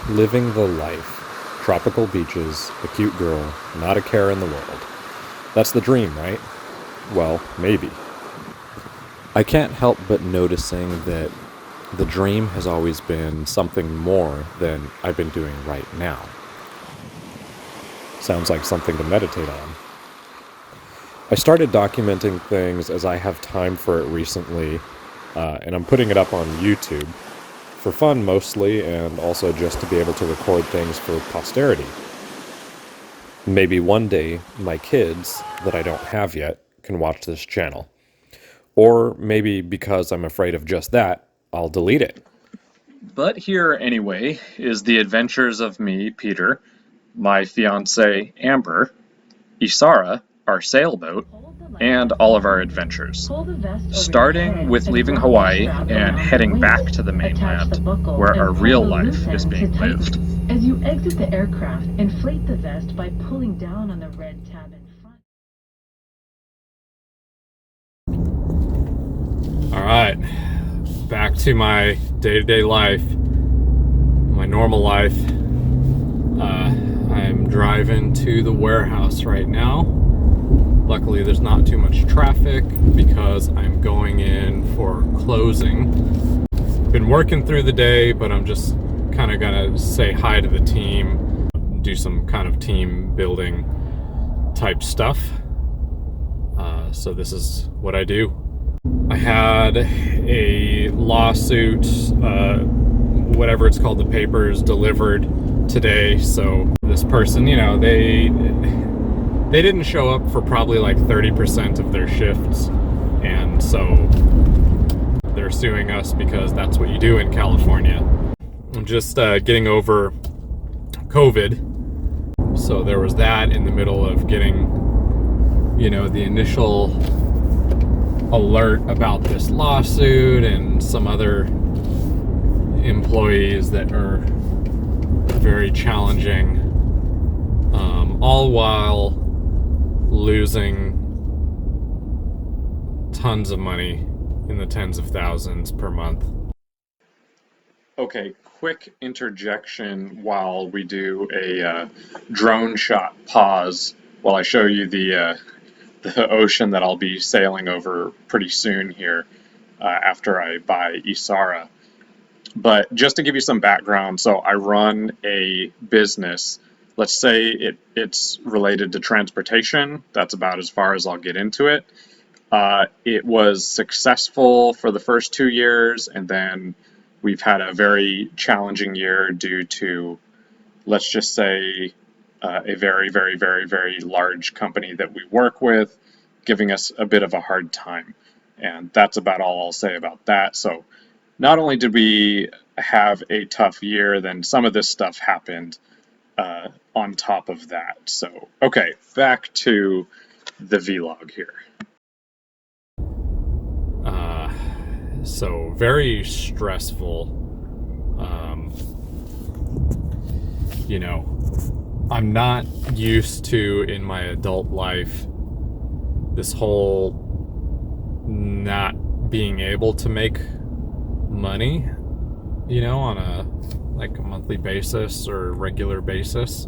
Living the life. Tropical beaches, a cute girl, not a care in the world. That's the dream, right? Well, maybe. I can't help but noticing that the dream has always been something more than I've been doing right now. Sounds like something to meditate on. I started documenting things as I have time for it recently, and I'm putting it up on YouTube. For fun mostly, and also just to be able to record things for posterity. Maybe one day, my kids, that I don't have yet, can watch this channel. Or maybe because I'm afraid of just that, I'll delete it. But here, anyway, is the adventures of me, Peter, my fiancée, Amber, Isara, our sailboat, and all of our adventures. Starting with leaving Hawaii and heading back to the mainland, where our real life is being lived. As you exit the aircraft, inflate the vest by pulling down on the red tab in front. All right, back to my day-to-day life, my normal life. I'm driving to the warehouse right now. Luckily, there's not too much traffic because I'm going in for closing. Been working through the day, but I'm just kind of gonna say hi to the team, do some kind of team building type stuff. So this is what I do. I had a lawsuit, whatever it's called, the papers delivered today. So this person, they didn't show up for probably like 30% of their shifts, and so they're suing us because that's what you do in California. I'm just getting over COVID, so there was that in the middle of getting, the initial alert about this lawsuit and some other employees that are very challenging, all while losing tons of money in the tens of thousands per month. Okay, quick interjection while we do a drone shot pause while I show you the ocean that I'll be sailing over pretty soon here after I buy Isara. But just to give you some background, so I run a business. Let's say it's related to transportation. That's about as far as I'll get into it. It was successful for the first 2 years, and then we've had a very challenging year due to, let's just say, a very, very, very, very large company that we work with giving us a bit of a hard time. And that's about all I'll say about that. So not only did we have a tough year, then some of this stuff happened on top of that. So, okay, back to the vlog here. So very stressful. I'm not used to, in my adult life, this whole not being able to make money, on a monthly basis or regular basis.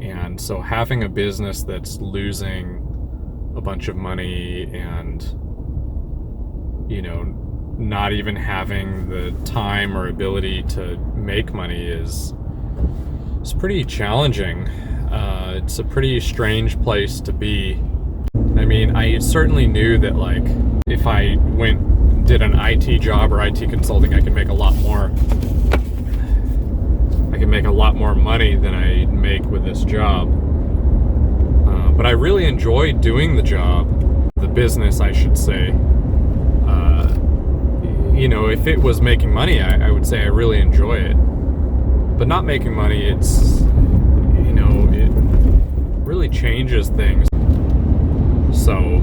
And so having a business that's losing a bunch of money and, not even having the time or ability to make money is pretty challenging. It's a pretty strange place to be. I mean, I certainly knew that, if I did an IT job or IT consulting, I could make a lot more. I can make a lot more money than I make with this job. But I really enjoyed doing the job, the business, I should say. If it was making money, I would say I really enjoy it. But not making money, it's, it really changes things. So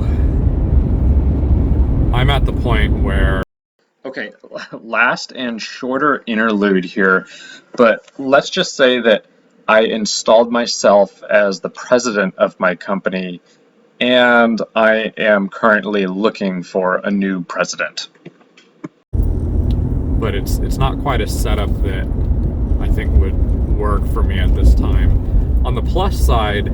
I'm at the point where... Okay, last and shorter interlude here, but let's just say that I installed myself as the president of my company, and I am currently looking for a new president. But it's not quite a setup that think would work for me at this time. On the plus side,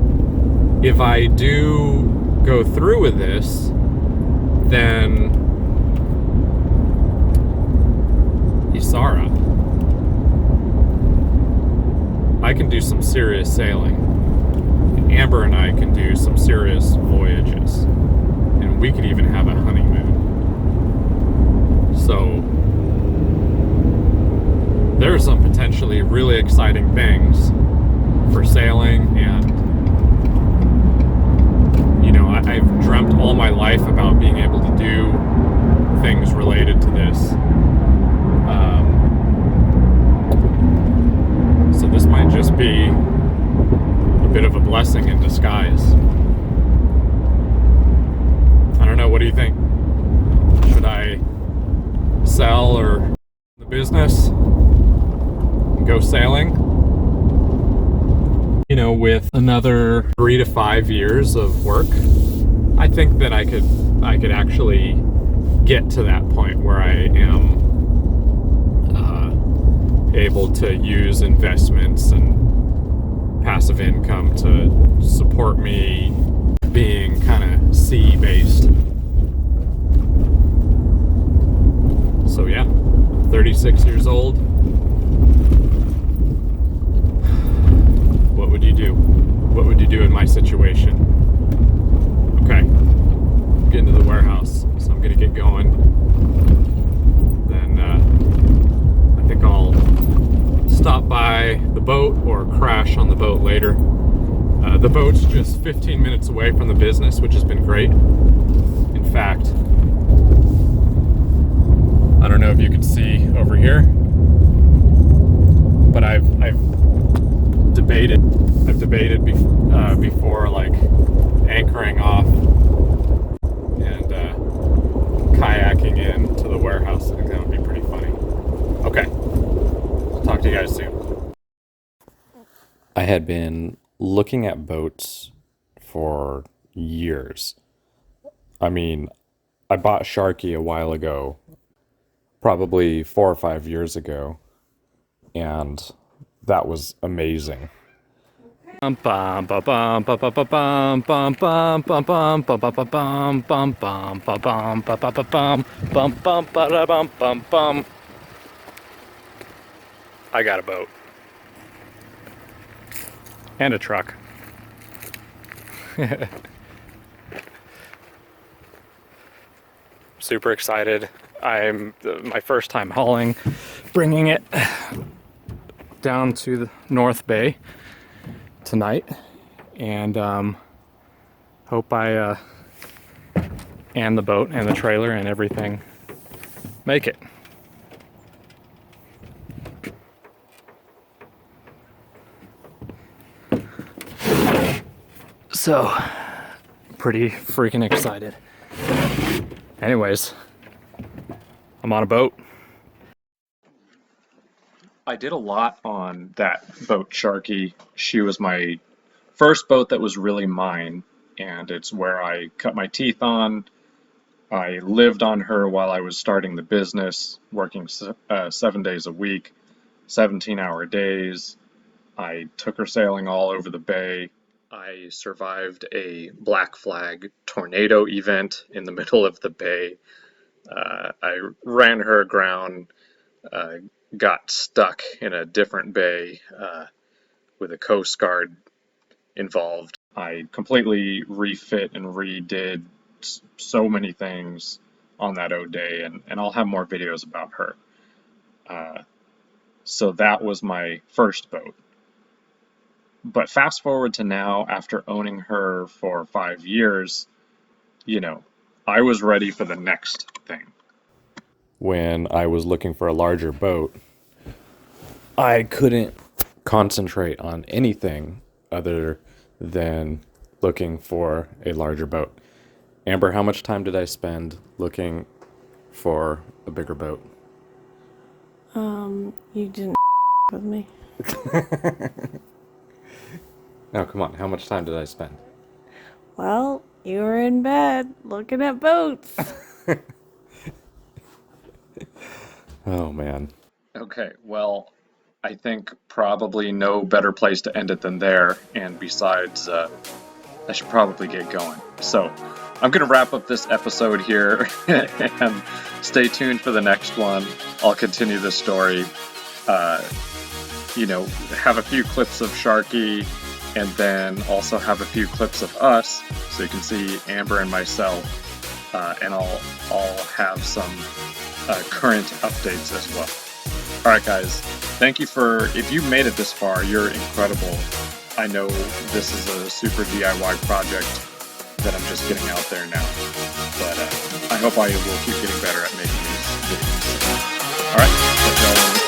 if I do go through with this, then Isara, I can do some serious sailing. And Amber and I can do some serious voyages. And we could even have a honeymoon. So there are some potentially really exciting things for sailing, and you know, I've dreamt all my life about being able to do things related to this. So this might just be a bit of a blessing in disguise. I don't know, what do you think? Should I sell or the business and go sailing? You know, with another 3 to 5 years of work, I think that I could actually get to that point where I am able to use investments and passive income to support me being kind of sea-based. So yeah, 36 years old. What would you do? What would you do in my situation? Okay, I'm getting to the warehouse, so I'm gonna get going. Then I think I'll stop by the boat or crash on the boat later. The boat's just 15 minutes away from the business, which has been great. In fact, I don't know if you can see over here, but I've debated before, like, anchoring off and kayaking in to the warehouse. I think that would be pretty funny. Okay, talk to you guys soon. I had been looking at boats for years. I mean, I bought Sharky a while ago, probably 4 or 5 years ago, and that was amazing. I got a boat and a truck. Super excited. I'm my first time hauling, bringing it down to the North Bay tonight, and hope I and the boat and the trailer and everything make it. So, pretty freaking excited. Anyways, I'm on a boat. I did a lot on that boat, Sharky. She was my first boat that was really mine, and it's where I cut my teeth on. I lived on her while I was starting the business, working 7 days a week, 17-hour days. I took her sailing all over the bay. I survived a Black Flag tornado event in the middle of the bay. I ran her aground, got stuck in a different bay with a Coast Guard involved. I completely refit and redid so many things on that O-Day, and I'll have more videos about her. So that was my first boat. But fast forward to now, after owning her for 5 years, you know, I was ready for the next thing. When I was looking for a larger boat, I couldn't concentrate on anything other than looking for a larger boat. Amber, how much time did I spend looking for a bigger boat? You didn't with me. No, come on. How much time did I spend? Well, you were in bed looking at boats. Oh, man. Okay, well, I think probably no better place to end it than there. And besides, I should probably get going. So I'm going to wrap up this episode here and stay tuned for the next one. I'll continue the story. Have a few clips of Sharky and then also have a few clips of us so you can see Amber and myself. And I'll have some current updates as well. All right, guys. Thank you if you made it this far, you're incredible. I know this is a super DIY project that I'm just getting out there now, but I hope I will keep getting better at making these videos. All right,